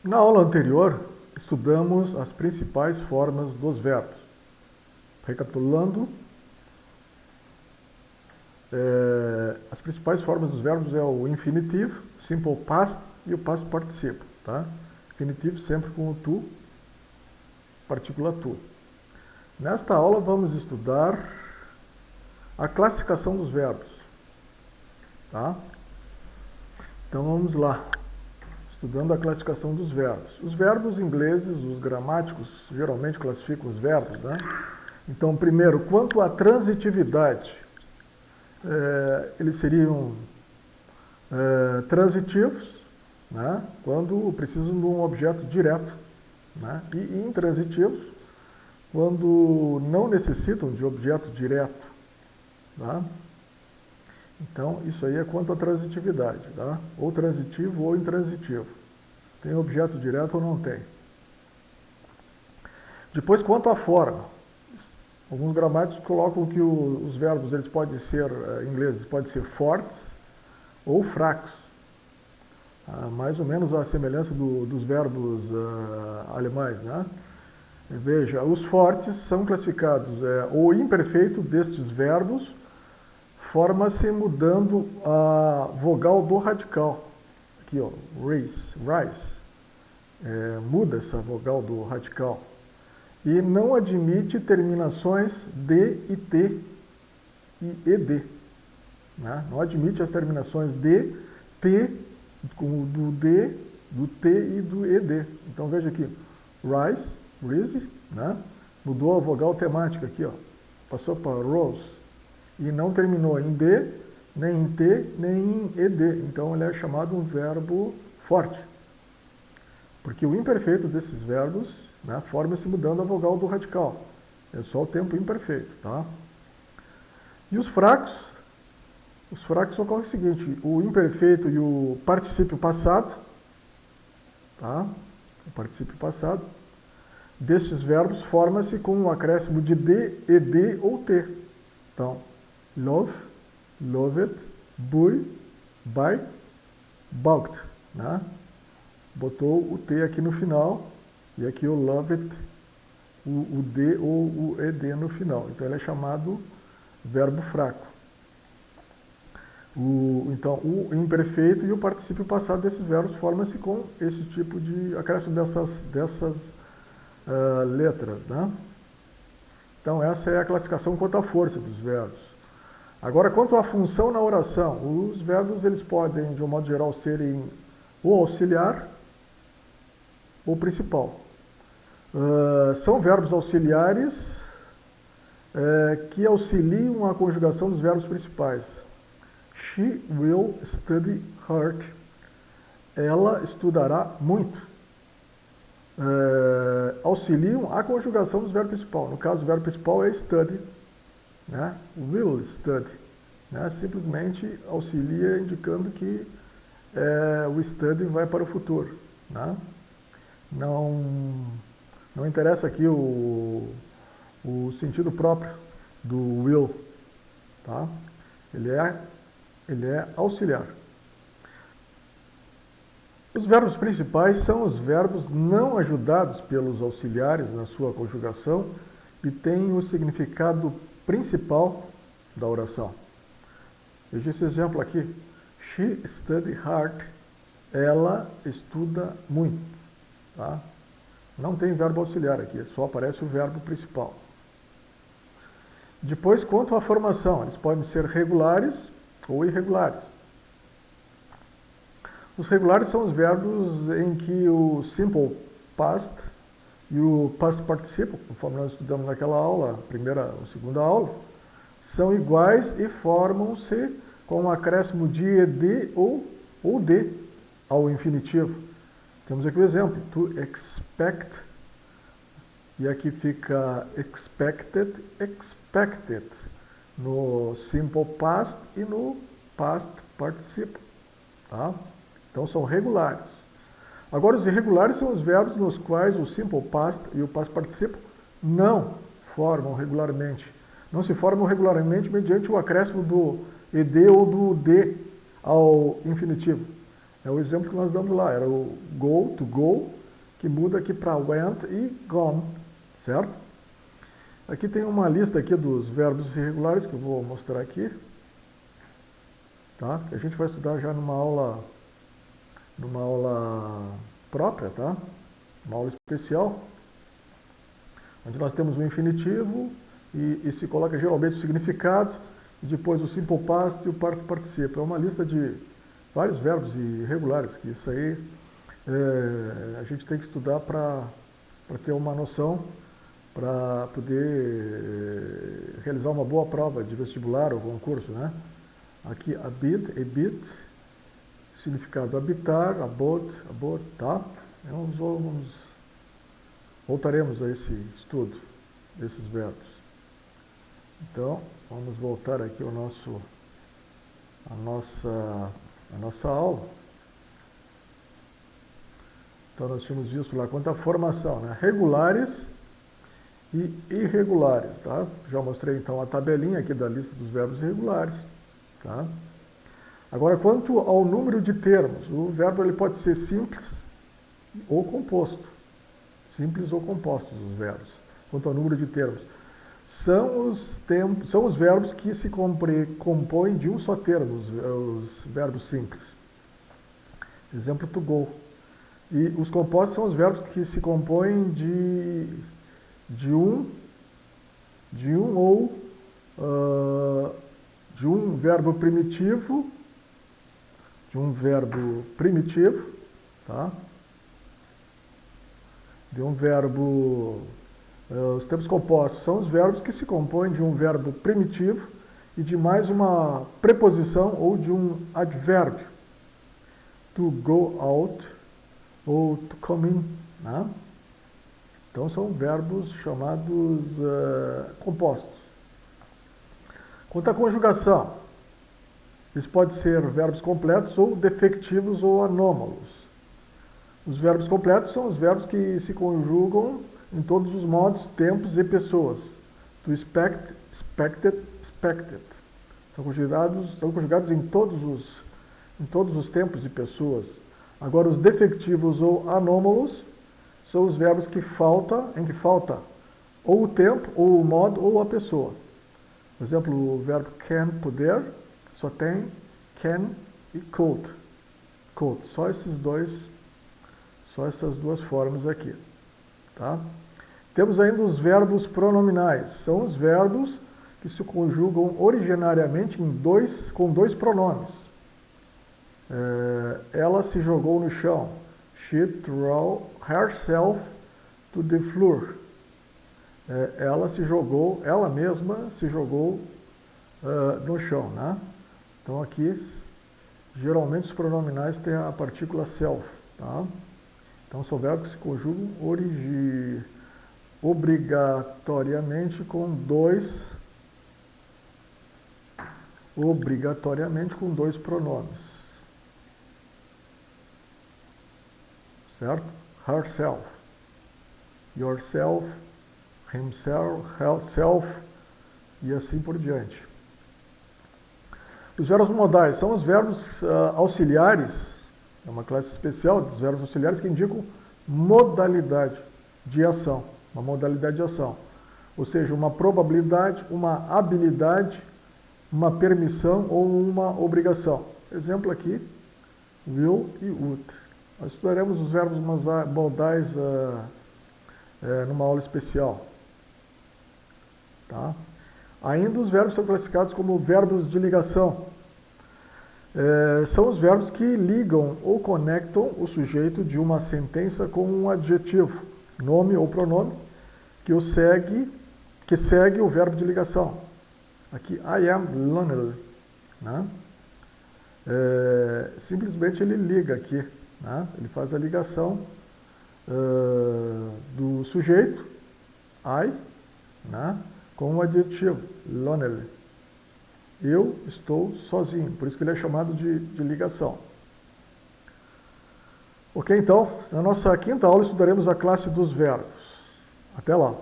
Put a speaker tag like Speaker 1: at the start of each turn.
Speaker 1: Na aula anterior, estudamos as principais formas dos verbos. Recapitulando, as principais formas dos verbos é o infinitivo, simple past e o past participle. Tá? Infinitivo sempre com o tu, partícula tu. Nesta aula vamos estudar a classificação dos verbos. Tá? Então vamos lá, estudando a classificação dos verbos. Os verbos ingleses, os gramáticos, geralmente classificam os verbos, né? Então, primeiro, quanto à transitividade, eles seriam transitivos, né? Quando precisam de um objeto direto, né? E intransitivos, quando não necessitam de objeto direto. Tá? Então, isso aí é quanto à transitividade, tá? Ou transitivo ou intransitivo. Tem objeto direto ou não tem. Depois, quanto à forma. Alguns gramáticos colocam que os verbos eles podem ser, em inglês, podem ser fortes ou fracos. Mais ou menos a semelhança dos verbos alemães, né? Veja, os fortes são classificados, o imperfeito destes verbos forma-se mudando a vogal do radical. Aqui, ó, rise. Muda essa vogal do radical. E não admite terminações de e t e ed. Né? Não admite as terminações de, t, do d, do t e do ed. Então veja aqui, rise, né? Mudou a vogal temática aqui, ó. Passou para rose. E não terminou em D, nem em T, nem em ED. Então ele é chamado um verbo forte. Porque o imperfeito desses verbos, né, forma-se mudando a vogal do radical. É só o tempo imperfeito. Tá? E os fracos ocorrem o seguinte, o imperfeito e o particípio passado, tá? O particípio passado, destes verbos forma-se com um acréscimo de D, ED ou T. Então, love, loved, buy, bought, né? Botou o T aqui no final e aqui o loved, o D ou o ED no final. Então ele é chamado verbo fraco. Então o imperfeito e o particípio passado desses verbos formam-se com esse tipo de acréscimo dessas letras, né? Então essa é a classificação quanto à força dos verbos. Agora, quanto à função na oração, os verbos eles podem, de um modo geral, serem ou auxiliar ou principal. São verbos auxiliares que auxiliam a conjugação dos verbos principais. She will study hard. Ela estudará muito. Auxiliam a conjugação dos verbos principais. No caso, o verbo principal é study. Né? Will study, né? Simplesmente auxilia indicando que o study vai para o futuro, né? Não interessa aqui o sentido próprio do will, tá? Ele é auxiliar. Os verbos principais são os verbos não ajudados pelos auxiliares na sua conjugação e têm o significado principal da oração. Veja esse exemplo aqui. She studied hard. Ela estuda muito. Tá? Não tem verbo auxiliar aqui, só aparece o verbo principal. Depois, quanto à formação, eles podem ser regulares ou irregulares. Os regulares são os verbos em que o simple past e o past participle, conforme nós estudamos naquela aula, primeira ou segunda aula, são iguais e formam-se com um acréscimo de ed ou d ao infinitivo. Temos aqui o exemplo, to expect, e aqui fica expected, no simple past e no past participle. Tá? Então são regulares. Agora, os irregulares são os verbos nos quais o simple past e o past participle não formam regularmente. Não se formam regularmente mediante o acréscimo do ed ou do d ao infinitivo. É o exemplo que nós damos lá, era o go, to go, que muda aqui para went e gone, certo? Aqui tem uma lista aqui dos verbos irregulares que eu vou mostrar aqui, tá? Que a gente vai estudar já numa aula própria, tá? Uma aula especial, onde nós temos o infinitivo e se coloca geralmente o significado, e depois o simple past e o participo. É uma lista de vários verbos irregulares, que isso aí a gente tem que estudar para ter uma noção, para poder realizar uma boa prova de vestibular ou concurso, né? Aqui, habit, significado habitar, about, tá? Voltaremos a esse estudo desses verbos. Então, vamos voltar aqui a nossa aula. Então, nós tínhamos visto lá quanto à formação, né? Regulares e irregulares, tá? Já mostrei, então, a tabelinha aqui da lista dos verbos irregulares, tá? Agora, quanto ao número de termos, o verbo ele pode ser simples ou composto. Simples ou compostos os verbos. Quanto ao número de termos. São os verbos que se compõem de um só termo, os verbos simples. Exemplo, to go. E os compostos são os verbos que se compõem de um verbo primitivo, tá? De um verbo... Os tempos compostos são os verbos que se compõem de um verbo primitivo e de mais uma preposição ou de um advérbio. To go out ou to come in, né? Então são verbos chamados compostos. Quanto à conjugação, eles podem ser verbos completos ou defectivos ou anômalos. Os verbos completos são os verbos que se conjugam em todos os modos, tempos e pessoas. To expect, expected, expected. São conjugados em todos os tempos e pessoas. Agora, os defectivos ou anômalos são os verbos em que falta ou o tempo, ou o modo, ou a pessoa. Por exemplo, o verbo can, poder, só tem can e could. Só essas duas formas aqui. Tá? Temos ainda os verbos pronominais. São os verbos que se conjugam originariamente com dois pronomes. Ela se jogou no chão. She threw herself to the floor. Ela mesma se jogou no chão, né? Então aqui, geralmente os pronominais têm a partícula self, tá? Então são verbos que se conjugam obrigatoriamente com dois pronomes. Certo? Herself, yourself, himself, herself e assim por diante. Os verbos modais são os verbos auxiliares, é uma classe especial dos verbos auxiliares que indicam modalidade de ação, uma modalidade de ação. Ou seja, uma probabilidade, uma habilidade, uma permissão ou uma obrigação. Exemplo aqui, will e would. Nós estudaremos os verbos modais numa aula especial. Tá? Ainda os verbos são classificados como verbos de ligação. São os verbos que ligam ou conectam o sujeito de uma sentença com um adjetivo, nome ou pronome, que segue o verbo de ligação. Aqui, I am lonely. Né? Simplesmente ele liga aqui. Né? Ele faz a ligação do sujeito, I, né? Com o adjetivo, lonely. Eu estou sozinho, por isso que ele é chamado de ligação. Ok, então, na nossa quinta aula estudaremos a classe dos verbos. Até lá.